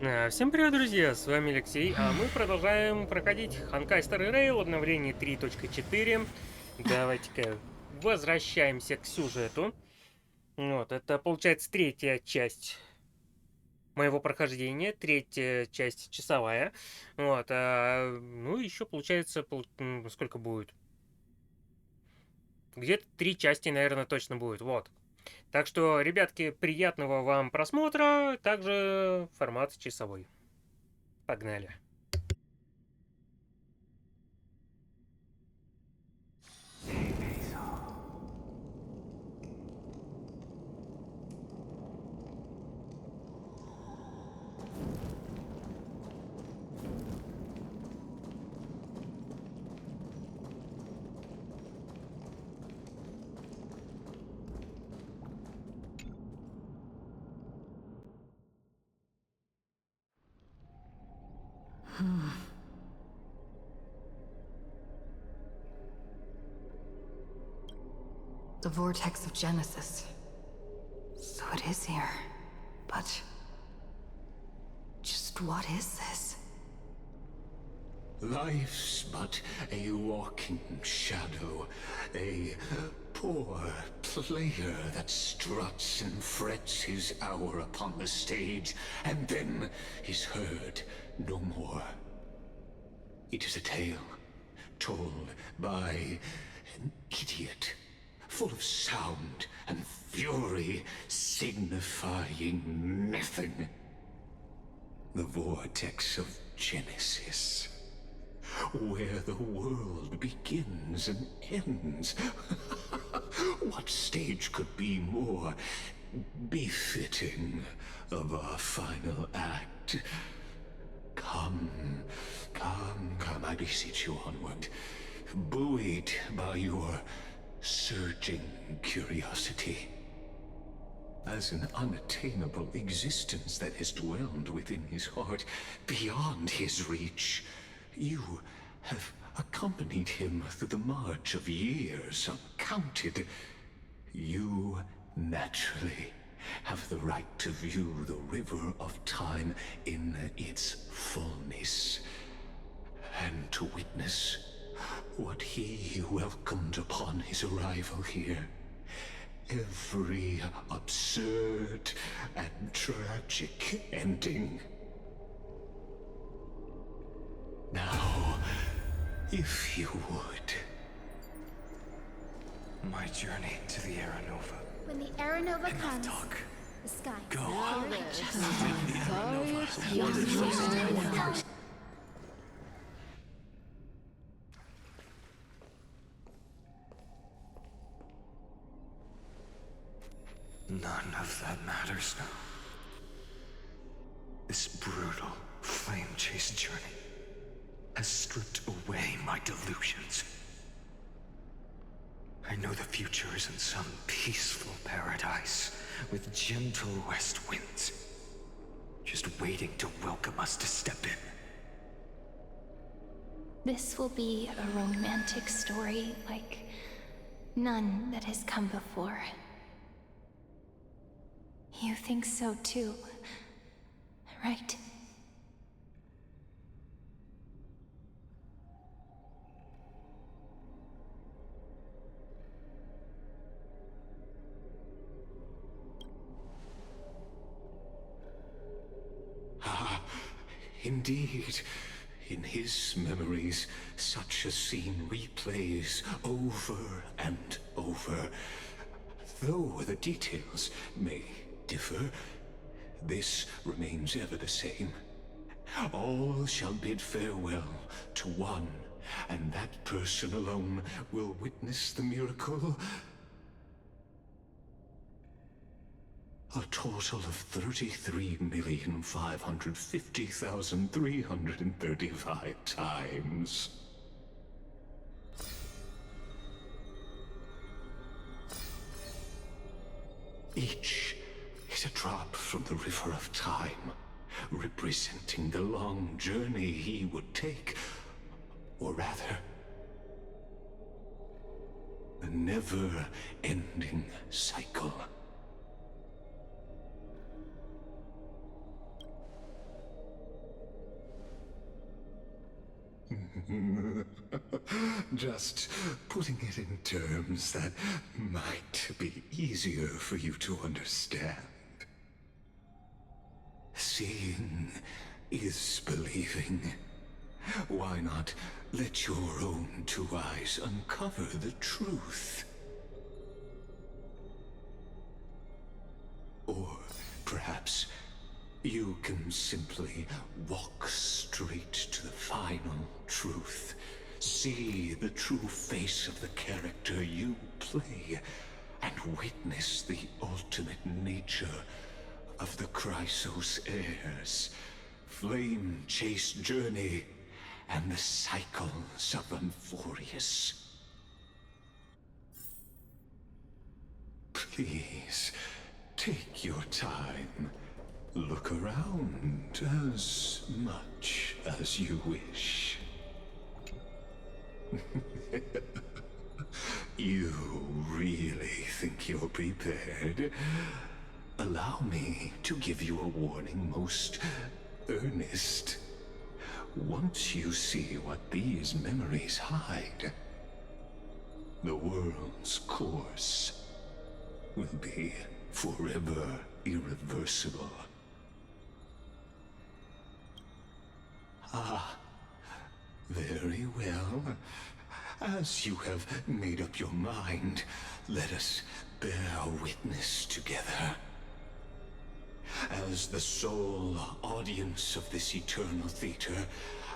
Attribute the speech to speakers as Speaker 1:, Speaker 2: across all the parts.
Speaker 1: Всем привет, друзья! С вами Алексей, а мы продолжаем проходить Honkai Star Rail, обновление 3.4. Давайте-ка возвращаемся к сюжету. Вот, это получается третья часть моего прохождения, третья часть часовая. Вот, ну еще получается, сколько будет? Где-то 3 части, наверное, точно будет, вот. Так что, ребятки, приятного вам просмотра, также формат часовой. Погнали.
Speaker 2: The vortex of Genesis. So it is here. But... just what is this?
Speaker 3: Life's but a walking shadow, a poor player that struts and frets his hour upon the stage, and then is heard no more. It is a tale told by an idiot, full of sound and fury, signifying nothing. The vortex of Genesis, where the world begins and ends. What stage could be more befitting of our final act? Come, I beseech you onward, buoyed by your surging curiosity. As an unattainable existence that has dwelled within his heart, beyond his reach, you have accompanied him through the march of years uncounted. You naturally have the right to view the river of time in its fullness, and to witness what he welcomed upon his arrival here. Every absurd and tragic ending. Now, if you would.
Speaker 4: My journey to the Aranova.
Speaker 5: When the Aranova comes,
Speaker 4: Talk.
Speaker 5: the sky.
Speaker 4: Go. None of that matters now. This brutal, flame-chased journey has stripped away my delusions. I know the future is in some peaceful paradise with gentle west winds, just waiting to welcome us to step in.
Speaker 5: This will be a romantic story like none that has come before. You think so too, right?
Speaker 3: Indeed, in his memories, such a scene replays over and over. Though the details may differ, this remains ever the same. All shall bid farewell to one, and that person alone will witness the miracle. A total of 33,550,335 times. Each is a drop from the river of time, representing the long journey he would take, or rather, the never-ending cycle. just putting it in terms that might be easier for you to understand. Seeing is believing. Why not let your own two eyes uncover the truth? Or perhaps you can simply walk straight to the final truth. See the true face of the character you play, and witness the ultimate nature of the Chrysos heirs, flame-chased journey, and the cycles of Amphorius. Please, take your time. Look around as much as you wish. You really think you're prepared? Allow me to give you a warning most earnest. Once you see what these memories hide, the world's course will be forever irreversible. Ah, very well. As you have made up your mind, let us bear witness together. As the sole audience of this eternal theater,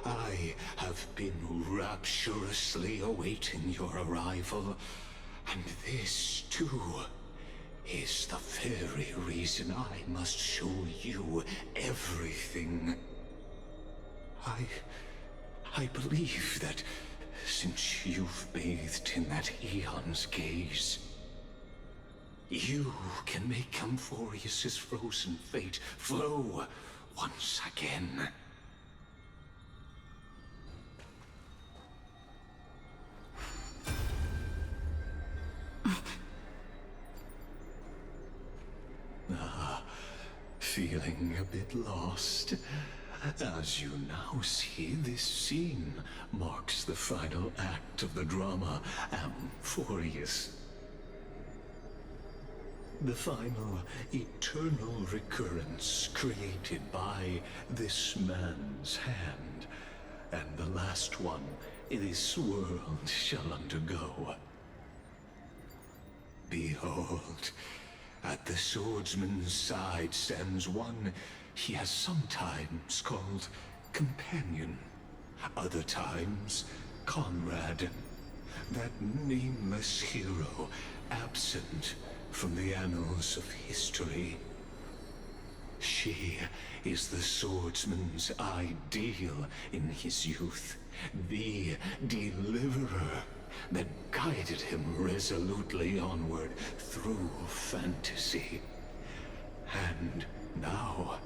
Speaker 3: I have been rapturously awaiting your arrival, and this, too, is the very reason I must show you everything. I believe that since you've bathed in that eon's gaze, you can make Amphorius's frozen fate flow once again. Feeling a bit lost? As you now see, this scene marks the final act of the drama Amphorius. The final eternal recurrence created by this man's hand, and the last one this world shall undergo. Behold, at the swordsman's side stands one he has sometimes called companion, other times comrade, that nameless hero absent from the annals of history. She is the swordsman's ideal in his youth, the deliverer that guided him resolutely onward through fantasy. And now,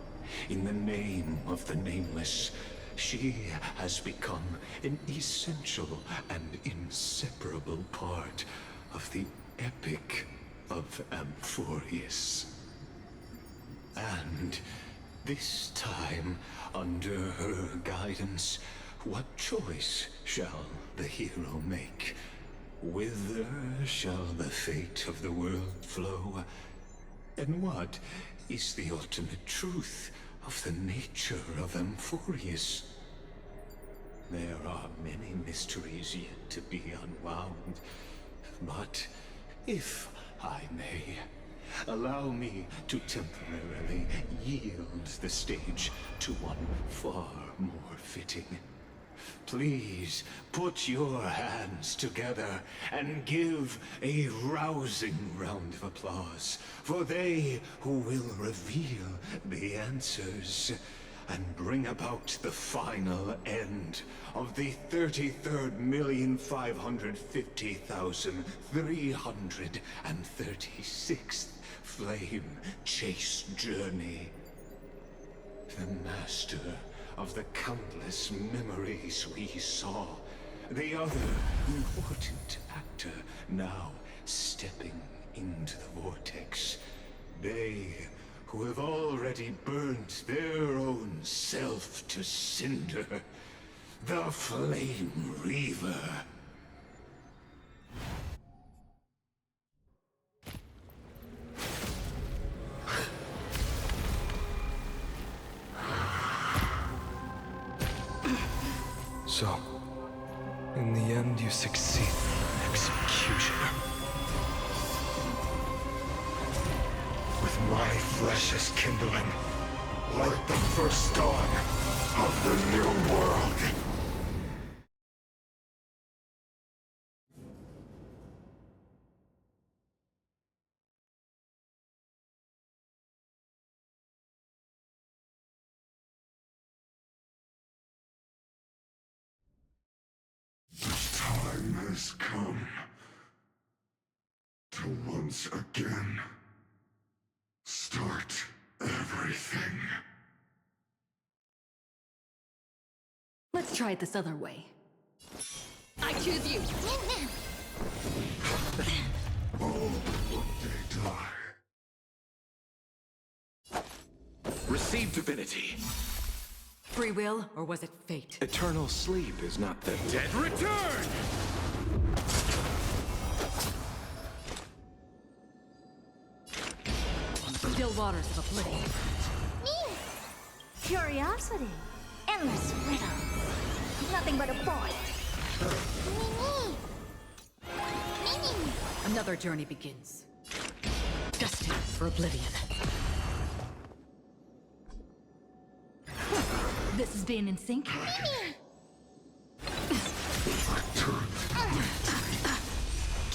Speaker 3: in the name of the Nameless, she has become an essential and inseparable part of the epic of Amphorius. And this time, under her guidance, what choice shall the hero make? Whither shall the fate of the world flow? And what is the ultimate truth of the nature of Amphorius? There are many mysteries yet to be unwound, but if I may, allow me to temporarily yield the stage to one far more fitting. Please put your hands together and give a rousing round of applause for they who will reveal the answers and bring about the final end of the 33,550,336th flame-chase journey. The master of the countless memories we saw, the other important actor now stepping into the vortex. They who have already burnt their own self to cinder, the Flame Reaver.
Speaker 4: So, in the end, you succeed. Executioner.
Speaker 3: With my flesh as kindling, like the first dawn of the new world. The time has come to once again start everything.
Speaker 2: Let's try it this other way.
Speaker 5: I choose you.
Speaker 3: All they die.
Speaker 4: Receive divinity.
Speaker 2: Free will, or was it fate?
Speaker 4: Eternal sleep is not the dead return!
Speaker 2: Still waters of oblivion.
Speaker 5: Curiosity. Endless riddle. Nothing but a void.
Speaker 2: Another journey begins. Destined for oblivion. This is being in sync.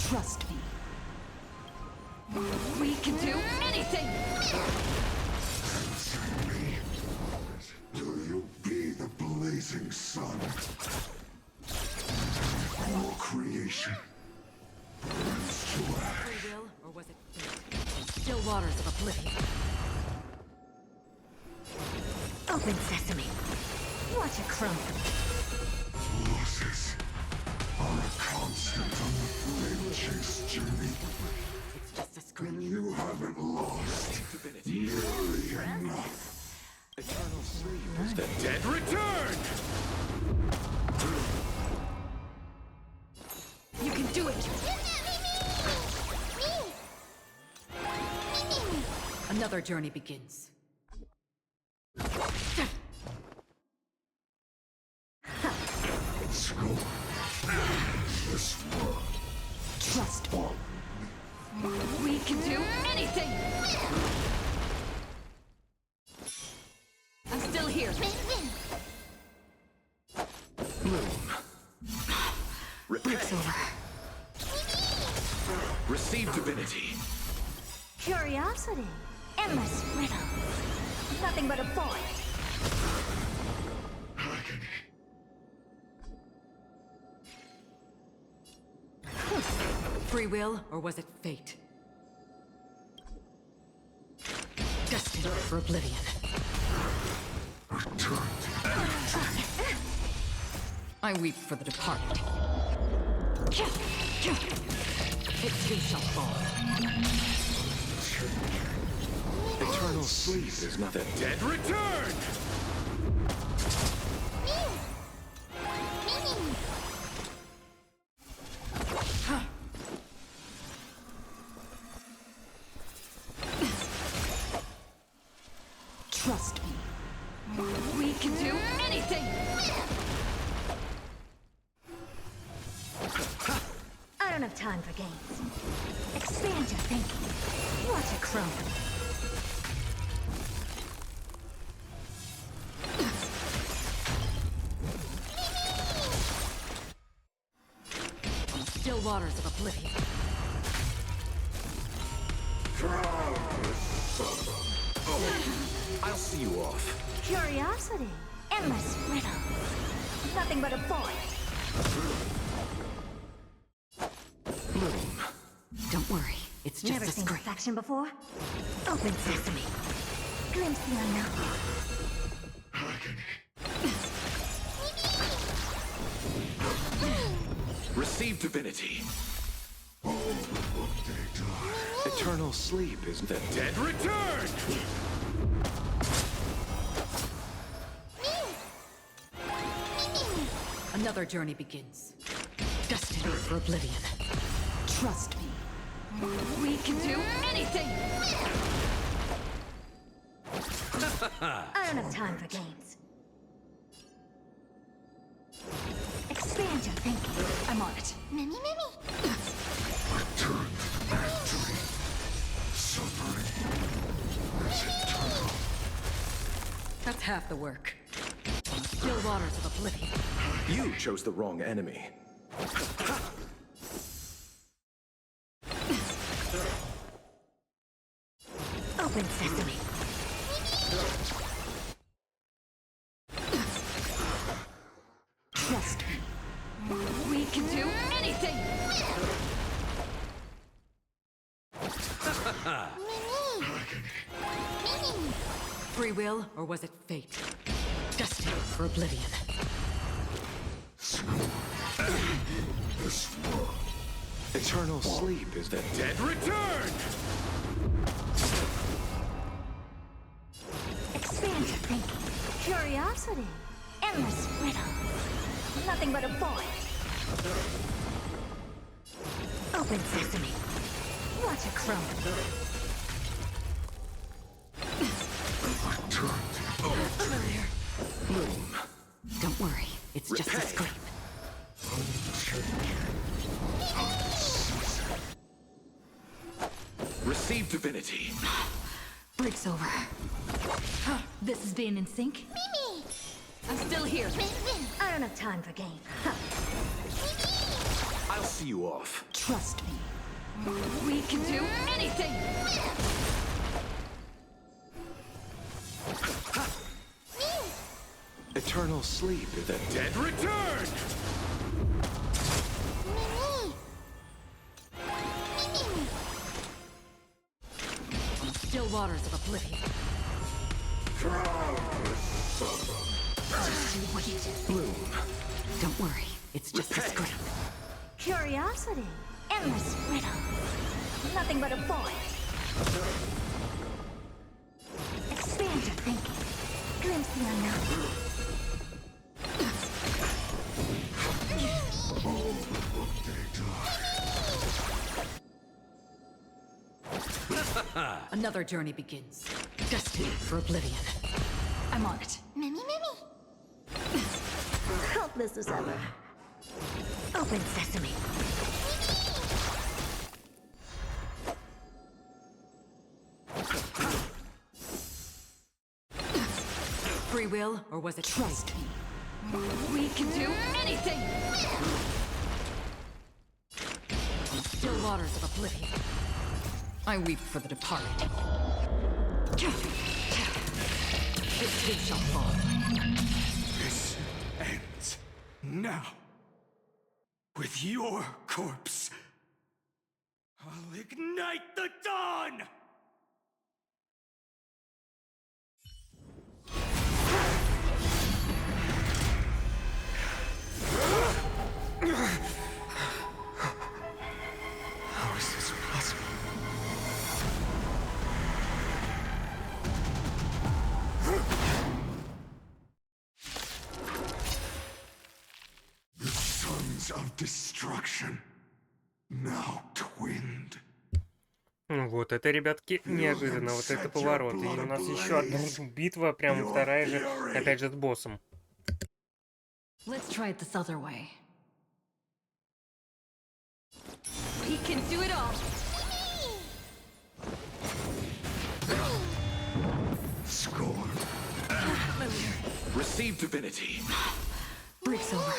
Speaker 2: Trust me. We can do anything!
Speaker 3: Answer me. Will you be the blazing sun? All creation burns to ash.
Speaker 2: Free will, or was it fate? Still waters of oblivion.
Speaker 5: Open sesame. Watch it crumble.
Speaker 3: Losses are a constant on the flame chase journey.
Speaker 2: It's just a
Speaker 3: And
Speaker 2: scream.
Speaker 3: you haven't lost nearly enough.
Speaker 4: Eternal sleep is the dead return!
Speaker 2: You can do it! Another journey begins.
Speaker 3: Scope. This world.
Speaker 2: Trust me. We can do anything! I'm still here.
Speaker 4: Bloom.
Speaker 2: Breaks over.
Speaker 4: Receive divinity.
Speaker 5: Curiosity. Endless riddle. Nothing but a void.
Speaker 3: Agony.
Speaker 2: Free will, or was it fate? Destined for oblivion.
Speaker 3: Return to
Speaker 2: I weep for the departed. It too shall fall.
Speaker 4: Eternal sleep is not the dead return!
Speaker 2: Trust me. We can do anything!
Speaker 5: I don't have time for games. Expand your thinking. Watch it crumble.
Speaker 2: Still waters of oblivion.
Speaker 4: I'll see you off.
Speaker 5: Curiosity. Endless riddle. Nothing but a void.
Speaker 4: Bloom.
Speaker 2: Don't worry, it's just
Speaker 5: Never
Speaker 2: a
Speaker 5: seen
Speaker 2: scream.
Speaker 5: perfection before? Open sesame. Glimpse the unknown.
Speaker 4: Receive divinity. Eternal sleep is the dead return!
Speaker 2: Another journey begins. Destined for oblivion. Trust me. We can do anything!
Speaker 5: I don't have time for games.
Speaker 2: Expand your thinking. I'm on it.
Speaker 5: Mimi, Mimi.
Speaker 3: Return to the victory. Suffering is eternal.
Speaker 2: That's half the work. On the still waters of oblivion.
Speaker 6: You chose the wrong enemy.
Speaker 2: Open sesame. Trust me. We can do anything! Free will, or was it fate? Destined for oblivion.
Speaker 3: This world.
Speaker 6: Eternal sleep is the dead return!
Speaker 5: Expand your thinking. Curiosity. Endless riddle. Nothing but a void.
Speaker 2: Open sesame. Watch it crumble.
Speaker 3: Return to
Speaker 2: Familiar.
Speaker 6: Bloom.
Speaker 2: Don't worry, it's just a
Speaker 6: Repay.
Speaker 2: scrape.
Speaker 6: Receive divinity.
Speaker 2: Breaks over. This is being in sync?
Speaker 5: Mimi.
Speaker 2: I'm still here.
Speaker 5: I don't have time for games.
Speaker 6: I'll see you off.
Speaker 2: Trust me. We can do anything!
Speaker 6: Eternal sleep is the dead return!
Speaker 2: On the still waters of oblivion. Just you wait.
Speaker 6: Bloom.
Speaker 2: Don't worry, it's just a
Speaker 6: Repay.
Speaker 2: scrape.
Speaker 5: Curiosity. Endless riddle. Nothing but a void. Expand your thinking. Glimpse the unknown.
Speaker 2: Another journey begins. Destined for oblivion. I'm on it.
Speaker 5: Mimi, Mimi. Helpless as ever.
Speaker 2: Open sesame. Free will, or was it trust? We can do anything! On the still waters of oblivion. I weep for the departed. This too shall fall.
Speaker 4: This ends now. With your corpse, I'll ignite the dawn! How is this possible?
Speaker 3: The sons of destruction. Now twinned.
Speaker 1: Вот это, ребятки, неожиданно. Вот это поворот. И у нас еще одна битва, прям вторая же, опять же, с боссом.
Speaker 2: Let's try it this other way. We can do it all!
Speaker 3: Scorn.
Speaker 6: Receive divinity.
Speaker 2: Breaks over.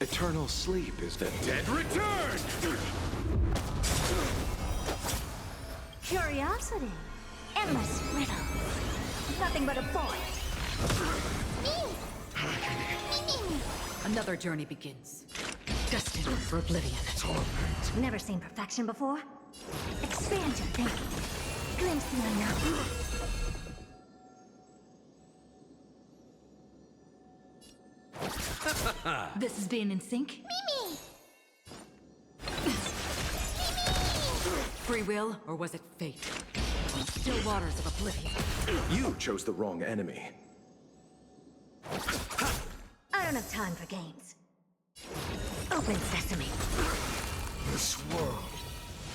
Speaker 6: Eternal sleep is the dead return!
Speaker 5: Curiosity. Endless riddle. Nothing but a void.
Speaker 2: Another journey begins. Destined for oblivion.
Speaker 5: Never seen perfection before? Expand your thinking. Glimpse the unknown.
Speaker 2: This is being in sync?
Speaker 5: Mimi!
Speaker 2: Free will, or was it fate? On the still waters of oblivion.
Speaker 6: You chose the wrong enemy.
Speaker 5: I don't have time for games. Open sesame.
Speaker 3: This world.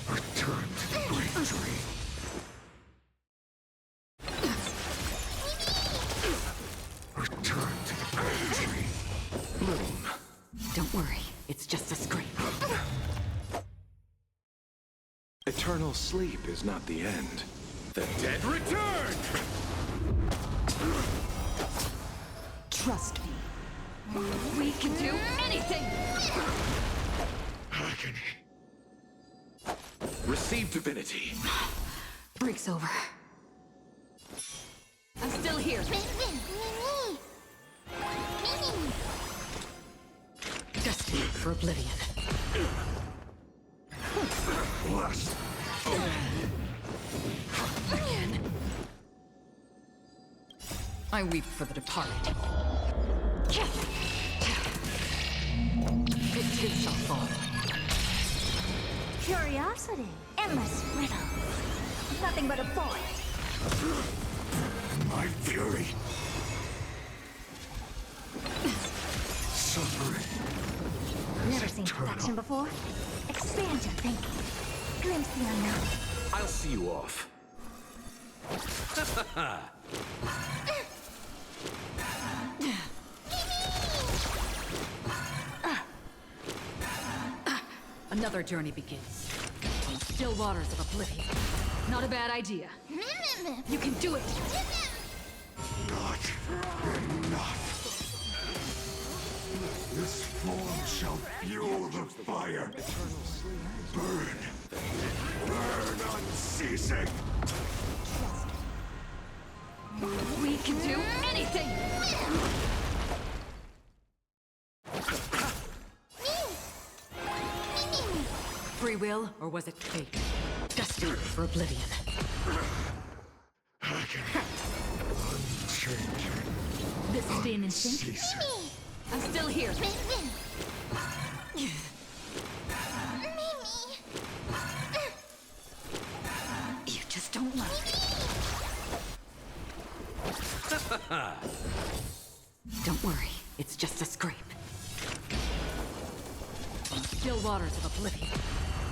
Speaker 3: Return to the great tree. Return to the great tree.
Speaker 6: Eternal sleep is not the end. The dead return!
Speaker 2: Trust me. We can do anything!
Speaker 6: Agony. Receive divinity.
Speaker 2: Break's over. I'm still here. Destined for oblivion.
Speaker 6: Blast.
Speaker 2: I weep for the departed. It too shall fall.
Speaker 5: Curiosity. Endless riddle. Nothing but a void.
Speaker 3: My fury. Suffering.
Speaker 5: Never seen perfection before? Expand your thinking. Glimpse the unknown.
Speaker 6: I'll see you off.
Speaker 2: Another journey begins. On the still waters of oblivion. Not a bad idea. You can do it!
Speaker 3: Not enough. This form shall fuel the fire. Burn. Burn unceasing.
Speaker 2: We can do anything! Free will, or was it fate? Destined for oblivion. This stay an instant?
Speaker 3: Ceasing.
Speaker 2: I'm still here. You just don't like it. Don't worry, it's just a scrape. On the still waters of oblivion.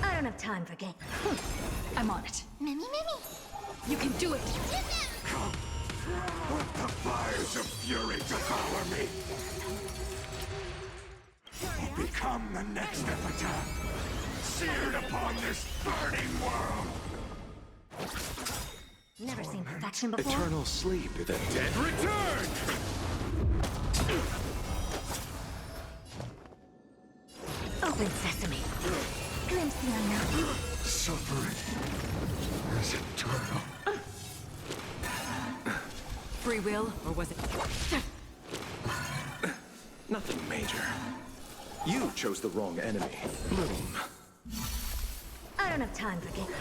Speaker 5: I don't have time for games.
Speaker 2: I'm on it.
Speaker 5: Mimi.
Speaker 2: You can do it!
Speaker 3: Come. Let the fires of fury devour me. I'll become the next epitaph. Seared upon this burning world.
Speaker 5: Never seen perfection before?
Speaker 6: Eternal sleep is the dead return!
Speaker 5: Open sesame. Glimpse the unknown.
Speaker 3: Suffering is eternal.
Speaker 2: Free will, or was it...
Speaker 6: Nothing major. You chose the wrong enemy. Bloom.
Speaker 5: I don't have time for games.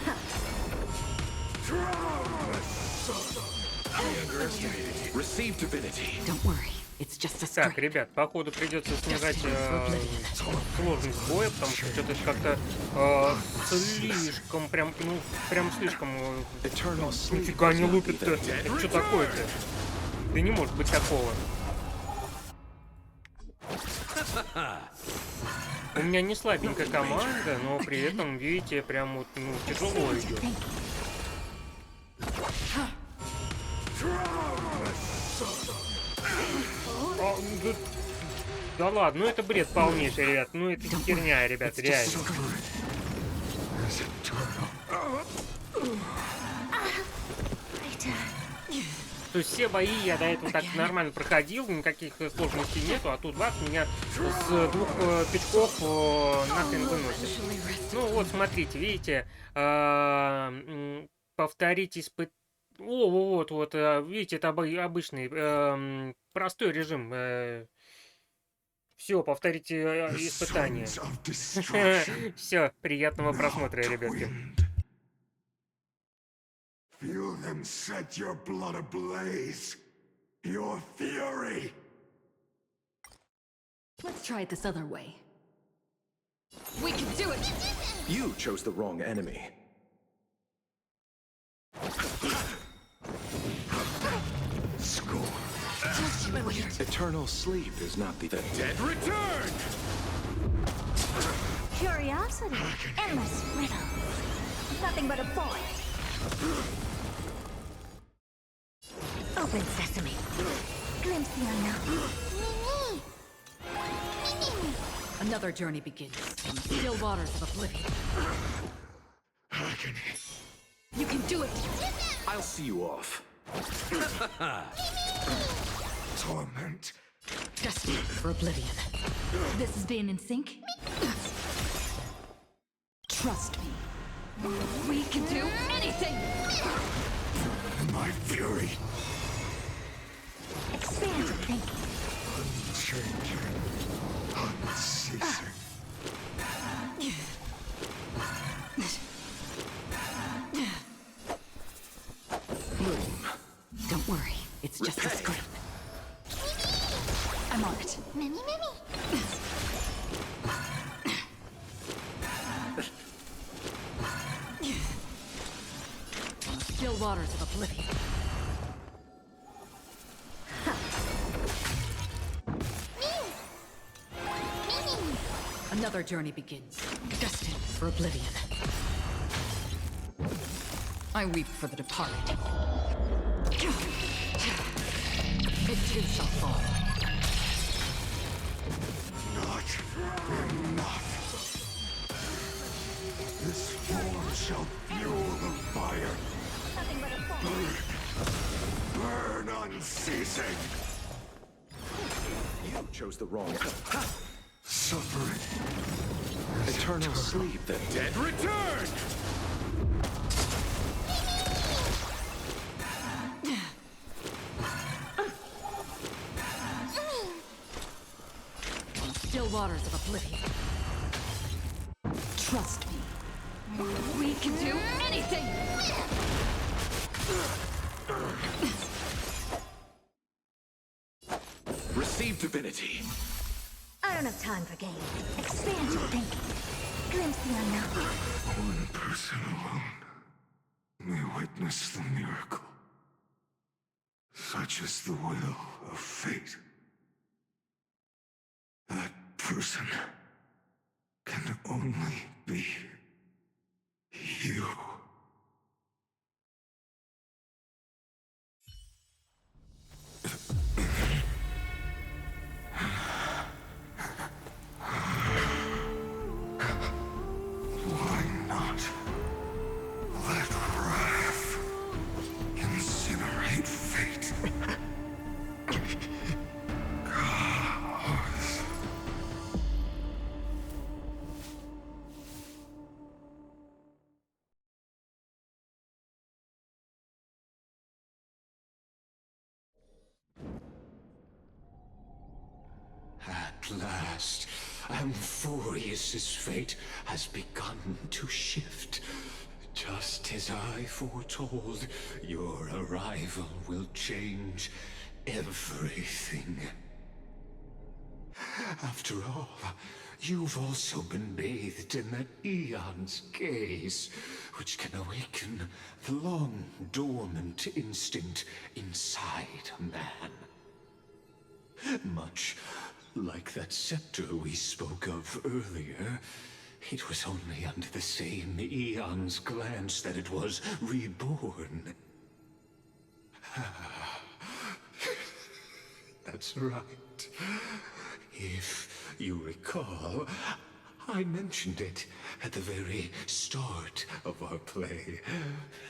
Speaker 6: Receive divinity.
Speaker 2: Don't worry, it's just a
Speaker 1: Так,
Speaker 2: scrape.
Speaker 1: ребят, походу придется снижать сложность боя, потому что что-то как-то слишком, прям слишком... Нифига не лупит-то. Это что такое-то? Да не может быть такого. У меня не слабенькая команда, но при этом, видите, прям вот, ну, тяжело идет. Да ладно, ну это бред полнейший, ребят. Ну это херня, ребят, реально. То есть все бои я до этого так нормально проходил, никаких сложностей нету, а тут бац, меня с двух пятьков нахрен выносит. Ну вот, смотрите, видите, повторить испытание. Вот, видите, это обычный простой режим. Все, повторите испытание. Все, приятного просмотра, ребятки.
Speaker 3: Feel them set your blood ablaze. Your fury.
Speaker 2: Let's try it this other way. We can do it!
Speaker 6: You chose the wrong enemy.
Speaker 3: Score.
Speaker 6: Eternal sleep is not the dead return!
Speaker 5: Curiosity. Endless riddle. Nothing but a void. Open sesame. Glimpse the unknown.
Speaker 2: Another journey begins on the still waters of oblivion.
Speaker 3: agony.
Speaker 2: You can do it!
Speaker 6: I'll see you off.
Speaker 3: Torment.
Speaker 2: Destined for oblivion. This is being in sync? Trust me. We can do anything!
Speaker 3: My fury.
Speaker 5: Expand your thinking.
Speaker 3: Unchanging. Unceasing.
Speaker 2: Don't worry, it's just a scrape. I'm on it.
Speaker 5: Mimi.
Speaker 2: Still waters of oblivion. Another journey begins, destined for oblivion. I weep for the departed. It too shall fall.
Speaker 3: Not enough. This form shall fuel the fire. Burn unceasing.
Speaker 6: You chose the wrong.
Speaker 3: Suffering.
Speaker 6: Eternal sleep. The dead return.
Speaker 2: Still waters of oblivion. Trust me. We can do anything!
Speaker 6: Receive divinity.
Speaker 5: I don't have time for games. Expand your thinking. Glimpse the unknown.
Speaker 3: One person alone may witness the miracle. Such is the will of fate. That person can only be you. Why not let wrath incinerate fate? At last, Amphorius's fate has begun to shift. Just as I foretold, your arrival will change everything. After all, you've also been bathed in that eon's gaze, which can awaken the long-dormant instinct inside a man. Much like that scepter we spoke of earlier, it was only under the same eon's glance that it was reborn. That's right. If you recall, I mentioned it at the very start of our play.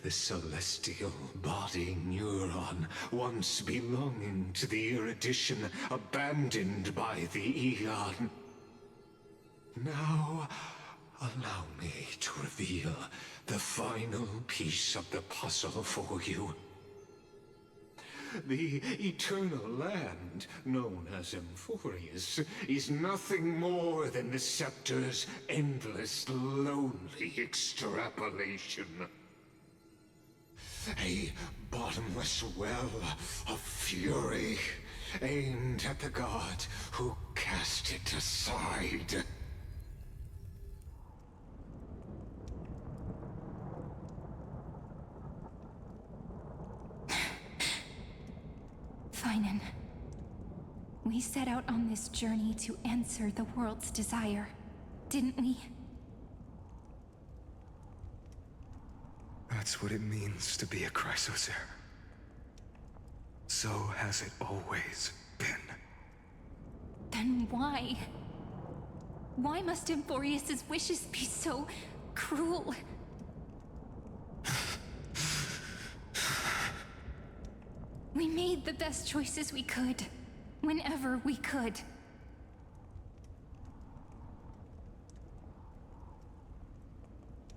Speaker 3: The celestial body neuron, once belonging to the erudition abandoned by the Eon. Now, allow me to reveal the final piece of the puzzle for you. The eternal land, known as Amphorius, is nothing more than the scepter's endless, lonely extrapolation. A bottomless well of fury, aimed at the god who cast it aside.
Speaker 5: Finan, we set out on this journey to answer the world's desire, didn't we?
Speaker 4: That's what it means to be a Chrysosaur. So has it always been.
Speaker 5: Then why? Why must Amphorius's wishes be so cruel? We made the best choices we could, whenever we could.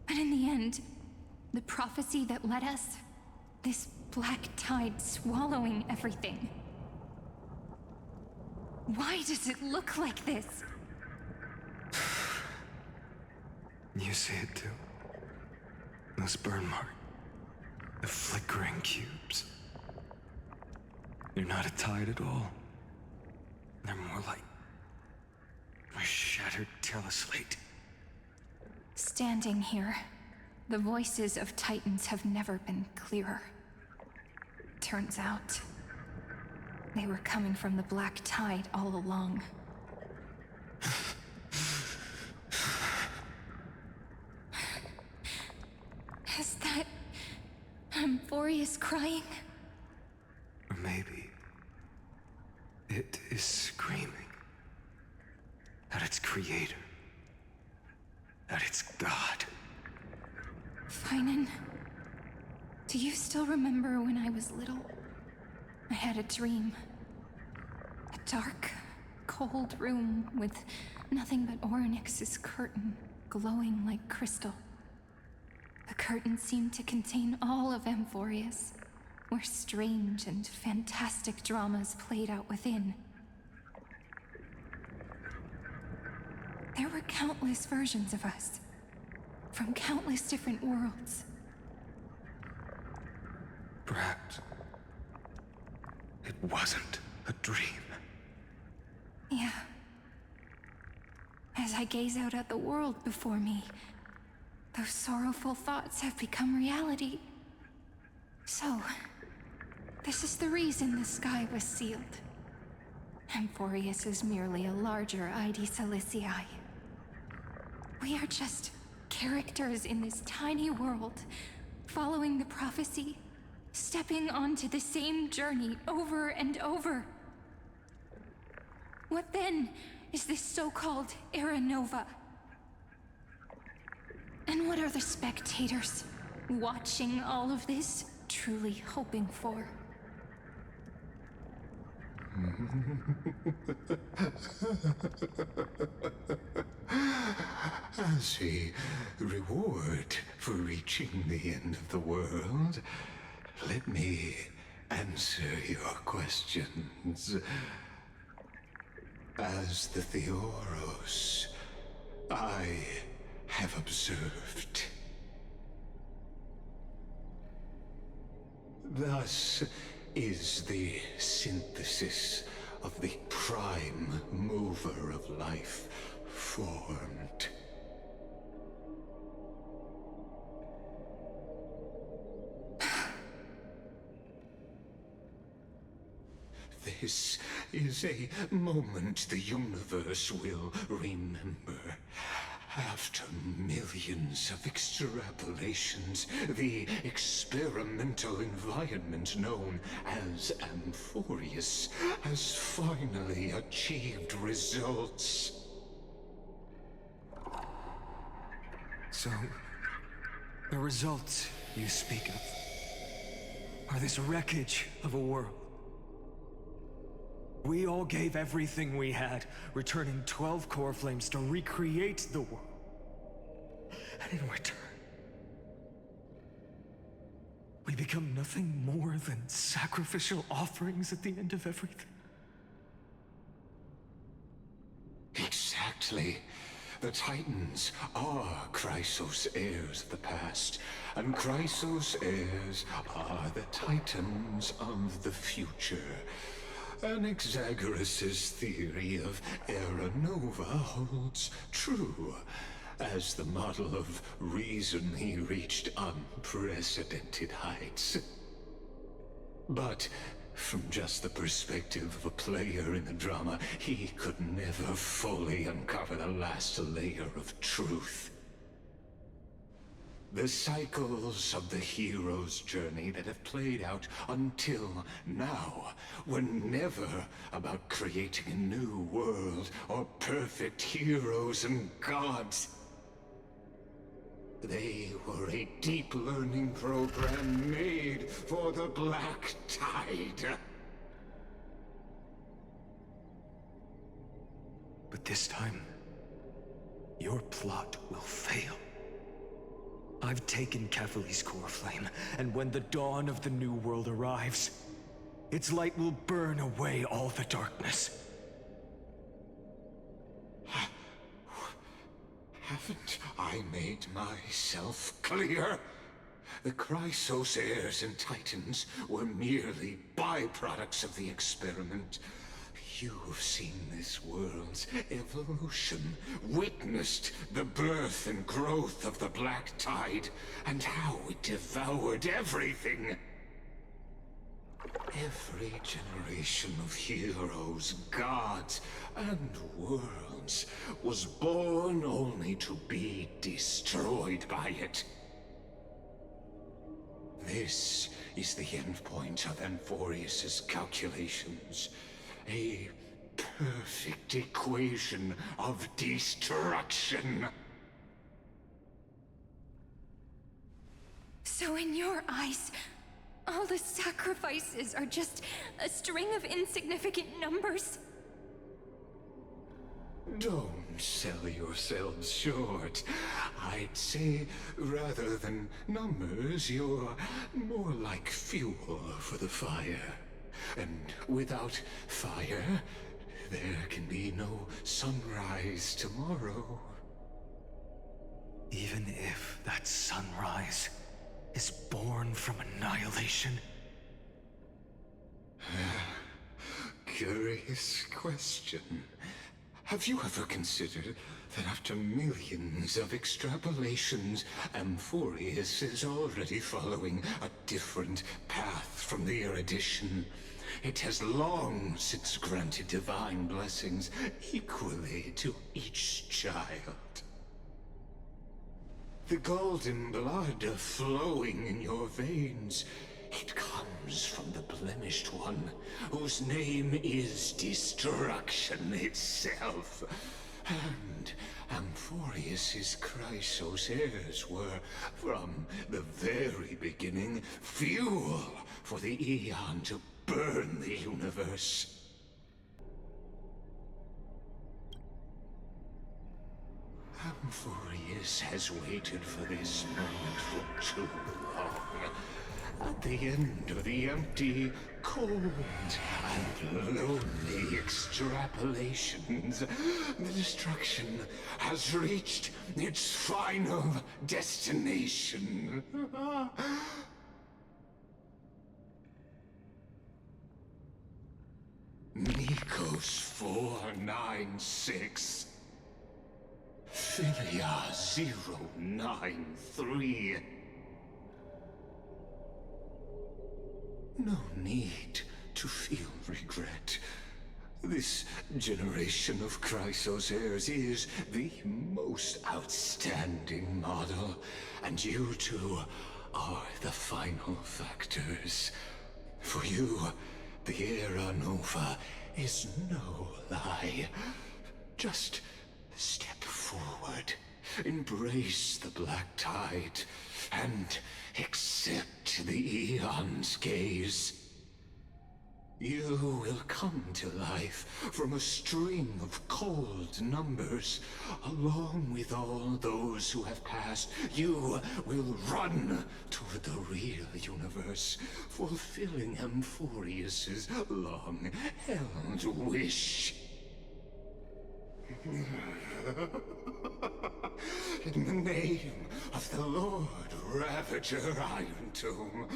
Speaker 5: But in the end, the prophecy that led us, this black tide swallowing everything. Why does it look like this?
Speaker 4: You see it too. Those burn marks. The flickering cubes. They're not a tide at all. They're more like a shattered teleslate.
Speaker 5: Standing here, the voices of Titans have never been clearer. Turns out, they were coming from the black tide all along. Is that Amphorius crying?
Speaker 4: Or maybe it is screaming at its creator, at its god.
Speaker 5: Finan, do you still remember when I was little? I had a dream. A dark, cold room with nothing but Orynyx's curtain glowing like crystal. The curtain seemed to contain all of Amphorius, where strange and fantastic dramas played out within. There were countless versions of us, from countless different worlds.
Speaker 4: Perhaps it wasn't a dream.
Speaker 5: Yeah. As I gaze out at the world before me, those sorrowful thoughts have become reality. So, this is the reason the sky was sealed. Amphorius is merely a larger ID Silicii. We are just characters in this tiny world, following the prophecy, stepping onto the same journey over and over. What then is this so-called Era Nova? And what are the spectators watching all of this truly hoping for?
Speaker 3: As a reward for reaching the end of the world, let me answer your questions. As the Theoros, I have observed. Thus is the synthesis of the prime mover of life formed. This is a moment the universe will remember. After millions of extrapolations, the experimental environment known as Amphorius has finally achieved results.
Speaker 4: So, the results you speak of are this wreckage of a world. We all gave everything we had, returning 12 core flames to recreate the world. And in return, we become nothing more than sacrificial offerings at the end of everything.
Speaker 3: Exactly. The Titans are Chrysos heirs of the past, and Chrysos heirs are the Titans of the future. Anaxagoras' theory of Era Nova holds true. As the model of reason, he reached unprecedented heights. But from just the perspective of a player in the drama, he could never fully uncover the last layer of truth. The cycles of the hero's journey that have played out until now were never about creating a new world or perfect heroes and gods. They were a deep learning program made for the Black Tide.
Speaker 4: But this time, your plot will fail. I've taken Catholi's core flame, and when the dawn of the new world arrives, its light will burn away all the darkness.
Speaker 3: Haven't I made myself clear? The Chrysos heirs and Titans were merely byproducts of the experiment. You've seen this world's evolution, witnessed the birth and growth of the Black Tide, and how it devoured everything. Every generation of heroes, gods, and worlds was born only to be destroyed by it. This is the endpoint of Amphorius's calculations. A perfect equation of destruction.
Speaker 5: So in your eyes, all the sacrifices are just a string of insignificant numbers?
Speaker 3: Don't sell yourselves short. I'd say, rather than numbers, you're more like fuel for the fire. And without fire, there can be no sunrise tomorrow.
Speaker 4: Even if that sunrise is born from annihilation?
Speaker 3: Curious question. Have you ever considered that after millions of extrapolations, Amphorius is already following a different path from the erudition? It has long since granted divine blessings equally to each child. The golden blood flowing in your veins, it comes from the blemished one, whose name is destruction itself. And Amphorius's Chrysos heirs were, from the very beginning, fuel for the Aeon to burn the universe. Amphorius has waited for this moment for too long. At the end of the empty, cold, and lonely extrapolations, the destruction has reached its final destination. Nikos 496. Philia 093. No need to feel regret. This generation of Chrysos heirs is the most outstanding model, and you two are the final factors. For you, the Era Nova is no lie. Just step forward, embrace the Black Tide, and accept the Aeon's gaze. You will come to life from a string of cold numbers. Along with all those who have passed, you will run toward the real universe, fulfilling Amphorius's long-held wish. In the name of the Lord Ravager Iron Tomb,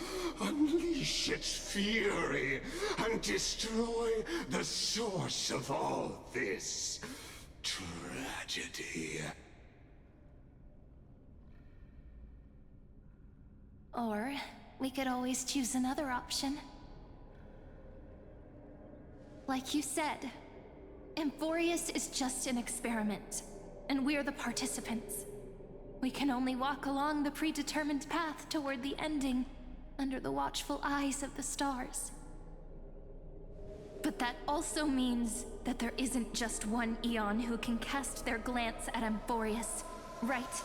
Speaker 3: unleash its fury and destroy the source of all this tragedy.
Speaker 5: Or we could always choose another option. Like you said, Amphorius is just an experiment, and we're the participants. We can only walk along the predetermined path toward the ending, under the watchful eyes of the stars. But that also means that there isn't just one Aeon who can cast their glance at Amphorius, right?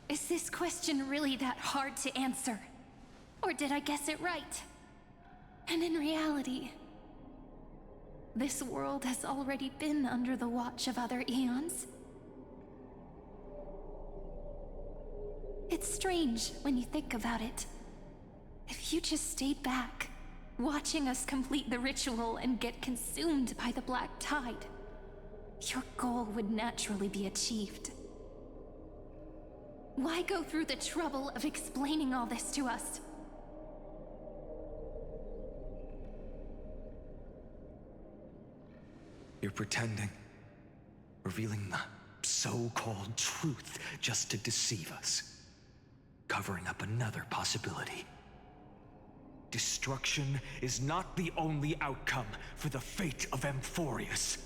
Speaker 5: Is this question really that hard to answer? Or did I guess it right? And in reality, this world has already been under the watch of other eons. It's strange when you think about it. If you just stayed back, watching us complete the ritual and get consumed by the black tide, your goal would naturally be achieved. Why go through the trouble of explaining all this to us?
Speaker 4: You're pretending, revealing the so-called truth just to deceive us, covering up another possibility. Destruction is not the only outcome for the fate of Amphorius.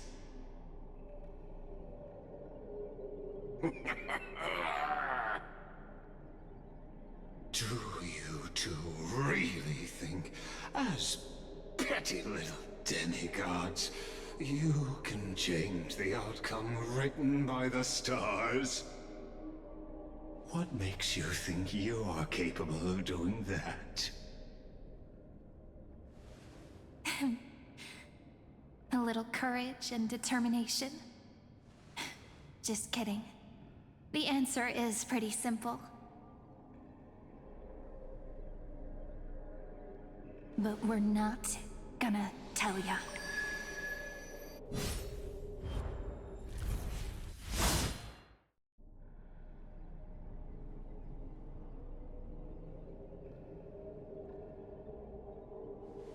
Speaker 3: Do you two really think, as petty little demigods, you can change the outcome written by the stars? What makes you think you're capable of doing that?
Speaker 5: A little courage and determination. Just kidding. The answer is pretty simple. But we're not gonna tell ya.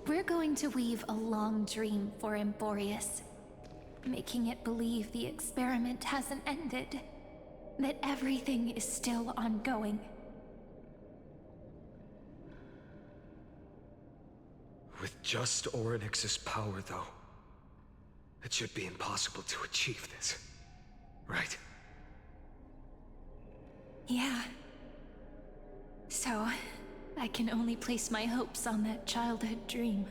Speaker 5: We're going to weave a long dream for Amphorius, making it believe the experiment hasn't ended, that everything is still ongoing.
Speaker 4: With just Orynyx's power, though, it should be impossible to achieve this, right?
Speaker 5: Yeah. So, I can only place my hopes on that childhood dream.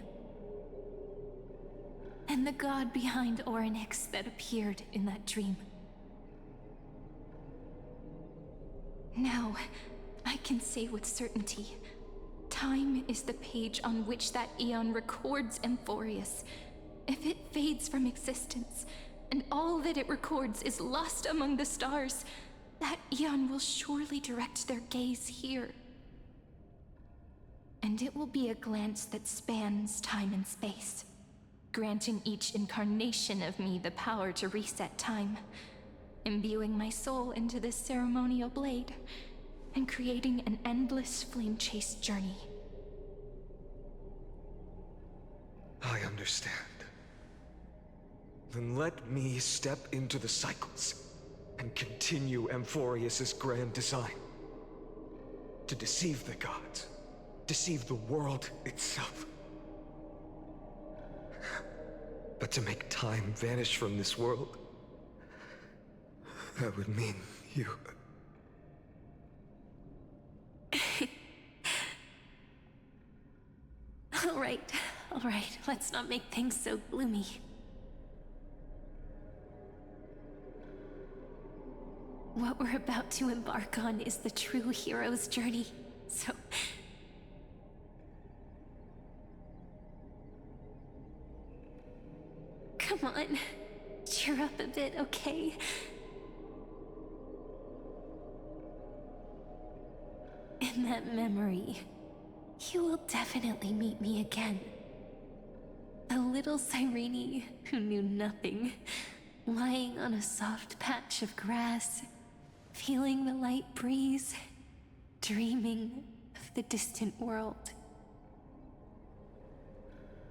Speaker 5: And the god behind Orynyx that appeared in that dream. Now, I can say with certainty, time is the page on which that eon records Amphorius. If it fades from existence, and all that it records is lost among the stars, that eon will surely direct their gaze here. And it will be a glance that spans time and space, granting each incarnation of me the power to reset time, imbuing my soul into this ceremonial blade, and creating an endless flame-chased journey.
Speaker 4: I understand. Then let me step into the cycles and continue Amphorius's grand design. To deceive the gods, deceive the world itself. But to make time vanish from this world, that would mean you...
Speaker 5: All right, let's not make things so gloomy. What we're about to embark on is the true hero's journey, so... Come on, cheer up a bit, okay? In that memory, you will definitely meet me again. A little Cyrene who knew nothing, lying on a soft patch of grass, feeling the light breeze, dreaming of the distant world.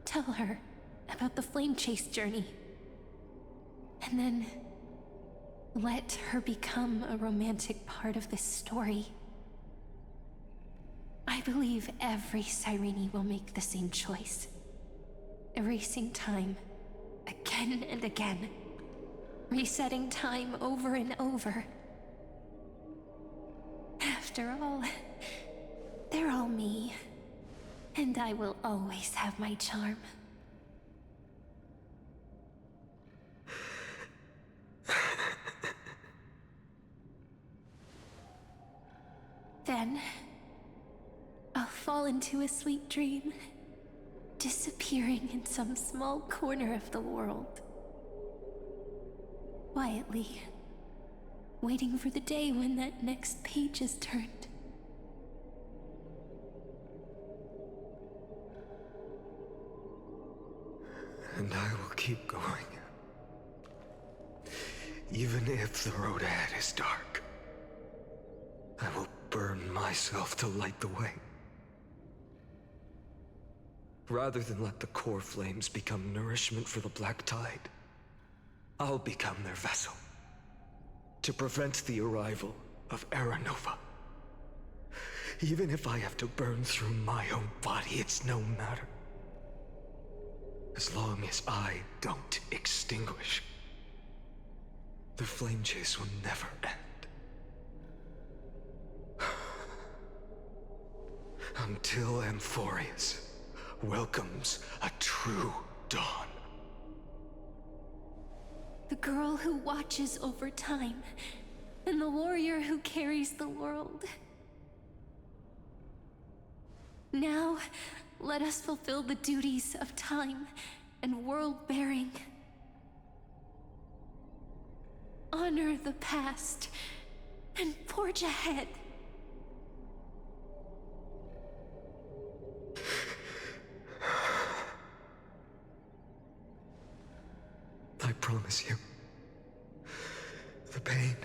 Speaker 5: Tell her about the flame chase journey, and then let her become a romantic part of this story. I believe every Cyrene will make the same choice. Erasing time, again and again. Resetting time over and over. After all, they're all me. And I will always have my charm. then, I'll fall into a sweet dream, disappearing in some small corner of the world. Quietly, waiting for the day when that next page is turned.
Speaker 4: And I will keep going. Even if the road ahead is dark, I will burn myself to light the way. Rather than let the core flames become nourishment for the Black Tide, I'll become their vessel. To prevent the arrival of Aranova. Even if I have to burn through my own body, it's no matter. As long as I don't extinguish, the flame chase will never end. Until Amphorius welcomes a true dawn.
Speaker 5: The girl who watches over time, and the warrior who carries the world. Now, let us fulfill the duties of time and world-bearing. Honor the past and forge ahead.
Speaker 4: I promise you, the pain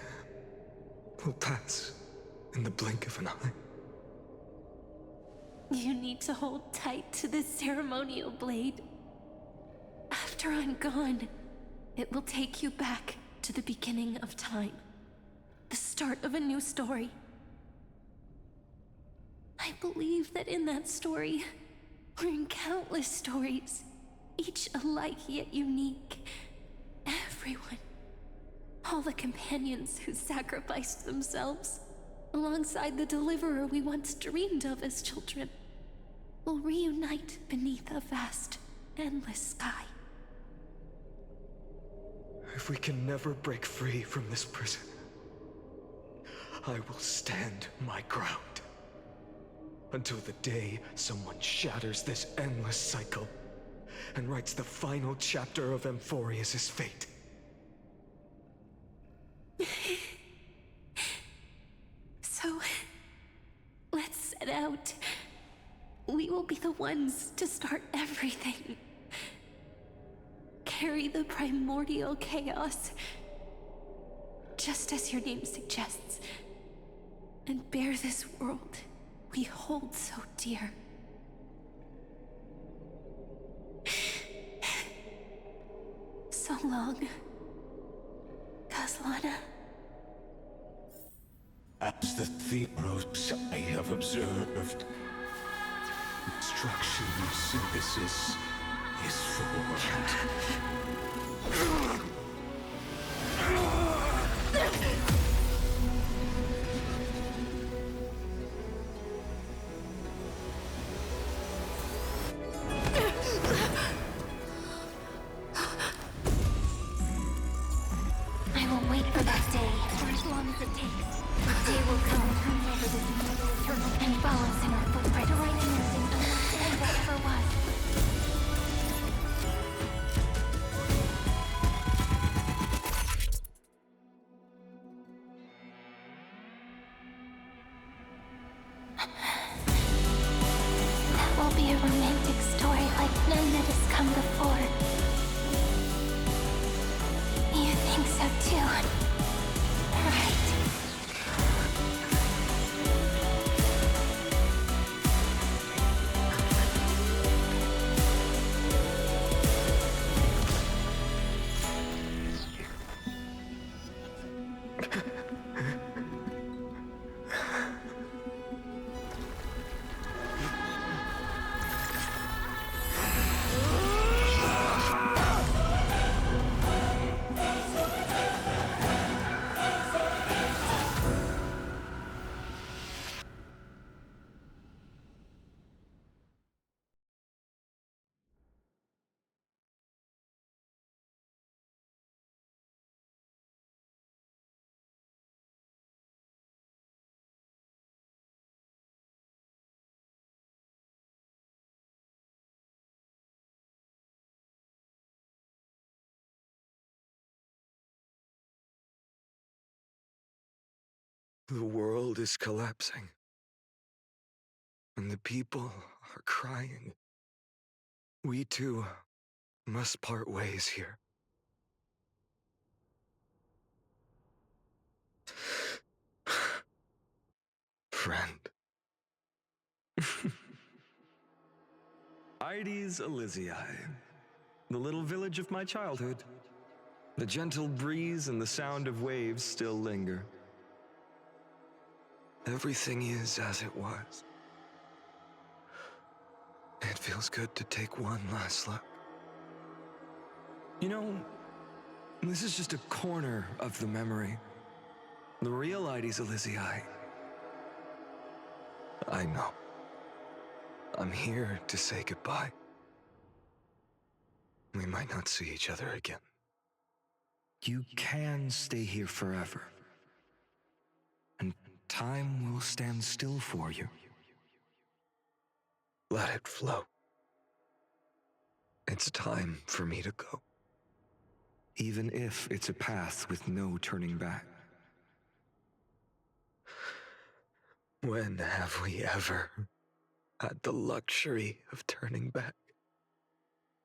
Speaker 4: will pass in the blink of an eye.
Speaker 5: You need to hold tight to this ceremonial blade. After I'm gone, it will take you back to the beginning of time. The start of a new story. I believe that in that story, or in countless stories, each alike yet unique, everyone, all the companions who sacrificed themselves, alongside the deliverer we once dreamed of as children, will reunite beneath a vast, endless sky.
Speaker 4: If we can never break free from this prison, I will stand my ground. Until the day someone shatters this endless cycle and writes the final chapter of Amphorius' fate.
Speaker 5: So, let's set out. We will be the ones to start everything. Carry the primordial chaos, just as your name suggests, and bear this world we hold so dear. So long, Kaslana.
Speaker 3: As the Theros I have observed, instruction synthesis is formed.
Speaker 5: I will wait for that day for as long as it takes. The day will come whenever this immortal eternal and follows in our footprint to write anything unlike that ever was.
Speaker 4: The world is collapsing. And the people are crying. We too must part ways here. Friend. Ides Elysiae, the little village of my childhood. The gentle breeze and the sound of waves still linger. Everything is as it was. It feels good to take one last look. You know, this is just a corner of the memory. The real Ides Elysiae. I know. I'm here to say goodbye. We might not see each other again. You can stay here forever. And time will stand still for you. Let it flow. It's time for me to go. Even if it's a path with no turning back. When have we ever had the luxury of turning back?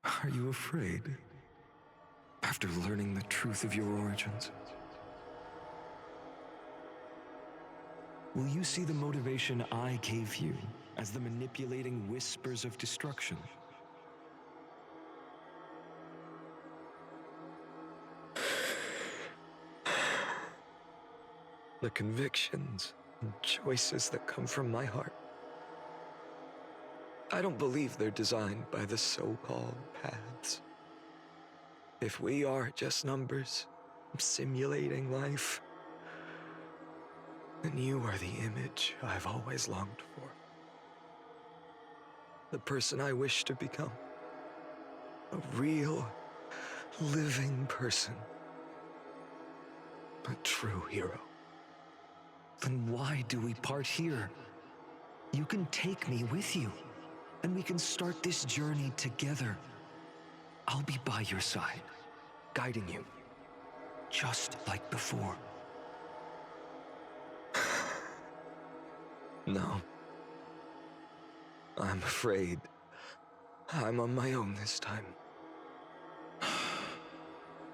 Speaker 4: Are you afraid? After learning the truth of your origins? Will you see the motivation I gave you as the manipulating whispers of destruction? The convictions and choices that come from my heart. I don't believe they're designed by the so-called paths. If we are just numbers, simulating life, then you are the image I've always longed for. The person I wish to become. A real, living person. A true hero. Then why do we part here? You can take me with you, and we can start this journey together. I'll be by your side, guiding you, just like before. No. I'm afraid I'm on my own this time.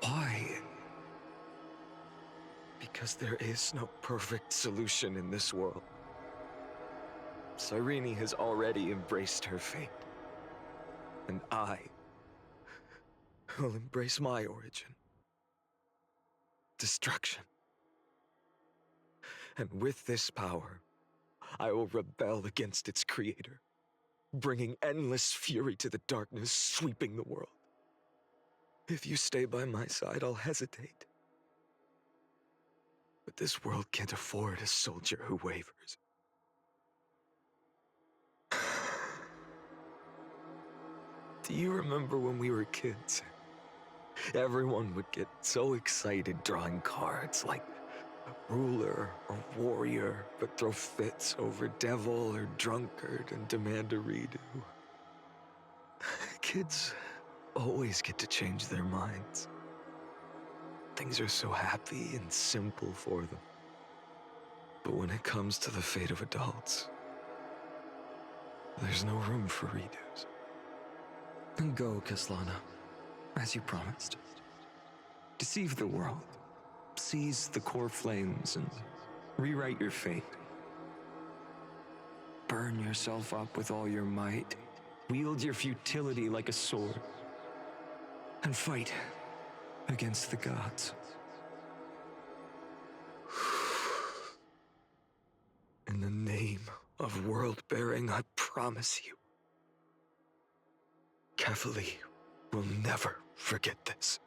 Speaker 4: Why? Because there is no perfect solution in this world. Cyrene has already embraced her fate. And I will embrace my origin. Destruction. And with this power, I will rebel against its creator, bringing endless fury to the darkness sweeping the world. If you stay by my side, I'll hesitate. But this world can't afford a soldier who wavers. Do you remember when we were kids? Everyone would get so excited drawing cards like ruler or warrior, but throw fits over devil or drunkard and demand a redo. Kids always get to change their minds. Things are so happy and simple for them. But when it comes to the fate of adults, there's no room for redos. Then go, Kaslana, as you promised. Deceive the world, seize the core flames, and rewrite your fate. Burn yourself up with all your might, wield your futility like a sword, and fight against the gods. In the name of world-bearing, I promise you, Kefali will never forget this.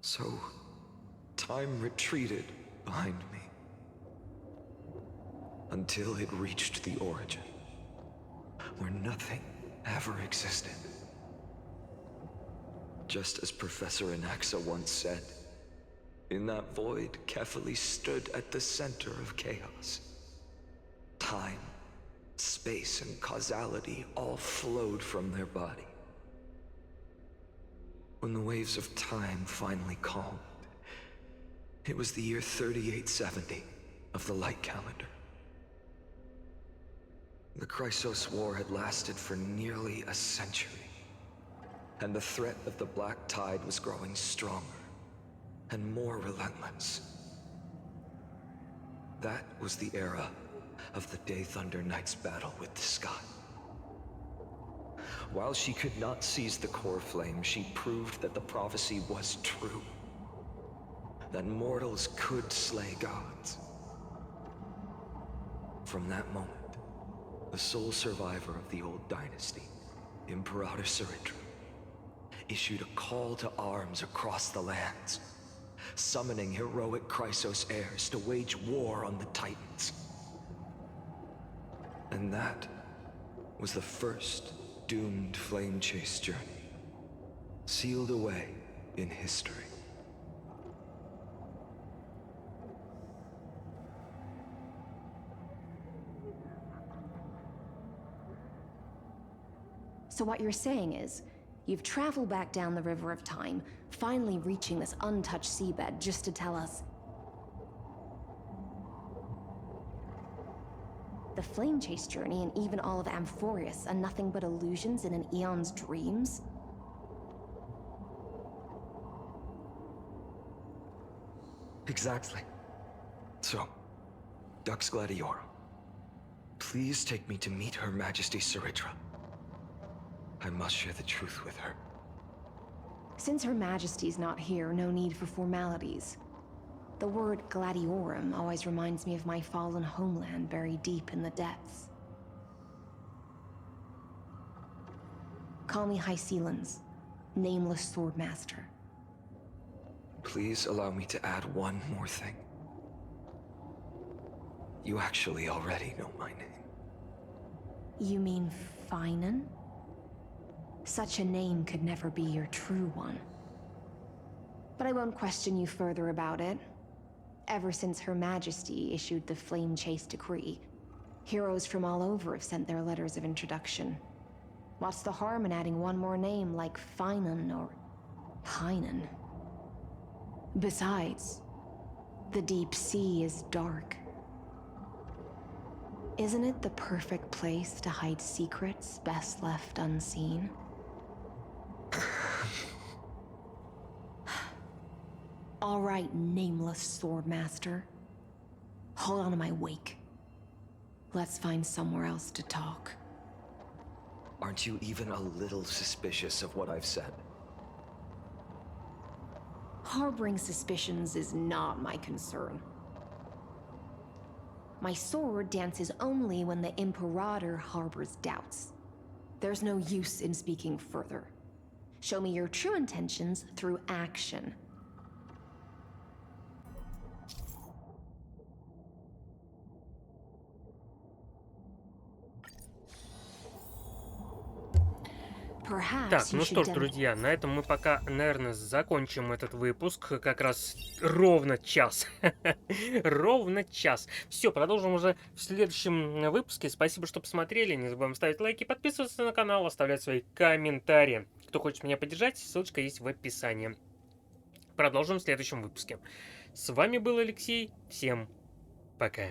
Speaker 4: So, time retreated behind me. Until it reached the origin, where nothing ever existed. Just as Professor Anaxa once said, in that void, Kefali stood at the center of chaos. Time, space, and causality all flowed from their body. When the waves of time finally calmed, it was the year 3870 of the light calendar. The Chrysos War had lasted for nearly a century, and the threat of the Black Tide was growing stronger and more relentless. That was the era of the Day Thunder Knight's battle with the sky. While she could not seize the core flame, she proved that the prophecy was true. That mortals could slay gods. From that moment, the sole survivor of the old dynasty, Imperator Saritra, issued a call to arms across the lands, summoning heroic Chrysos heirs to wage war on the Titans. And that was the first doomed flame chase journey, sealed away in history.
Speaker 7: So what you're saying is, you've traveled back down the River of Time, finally reaching this untouched seabed just to tell us the flame chase journey and even all of Amphorius are nothing but illusions in an eon's dreams?
Speaker 4: Exactly. So, Dux Gladiorum, please take me to meet Her Majesty Saritra. I must share the truth with her.
Speaker 7: Since Her Majesty's not here, no need for formalities. The word Gladiorum always reminds me of my fallen homeland buried deep in the depths. Call me High Sealans, nameless swordmaster.
Speaker 4: Please allow me to add one more thing. You actually already know my name.
Speaker 7: You mean Finan? Such a name could never be your true one. But I won't question you further about it. Ever since Her Majesty issued the Flame Chase Decree, heroes from all over have sent their letters of introduction. What's the harm in adding one more name like Finan or Pinan? Besides, the deep sea is dark. Isn't it the perfect place to hide secrets best left unseen? All right, nameless swordmaster. Hold on to my wake. Let's find somewhere else to talk.
Speaker 4: Aren't you even a little suspicious of what I've said?
Speaker 7: Harboring suspicions is not my concern. My sword dances only when the Imperator harbors doubts. There's no use in speaking further. Show me your true intentions through action.
Speaker 1: Так, ну что ж, друзья, на этом мы пока, наверное, закончим этот выпуск. Как раз ровно час. Ровно час. Все, продолжим уже в следующем выпуске. Спасибо, что посмотрели. Не забываем ставить лайки, подписываться на канал, оставлять свои комментарии. Кто хочет меня поддержать, ссылочка есть в описании. Продолжим в следующем выпуске. С вами был Алексей. Всем пока.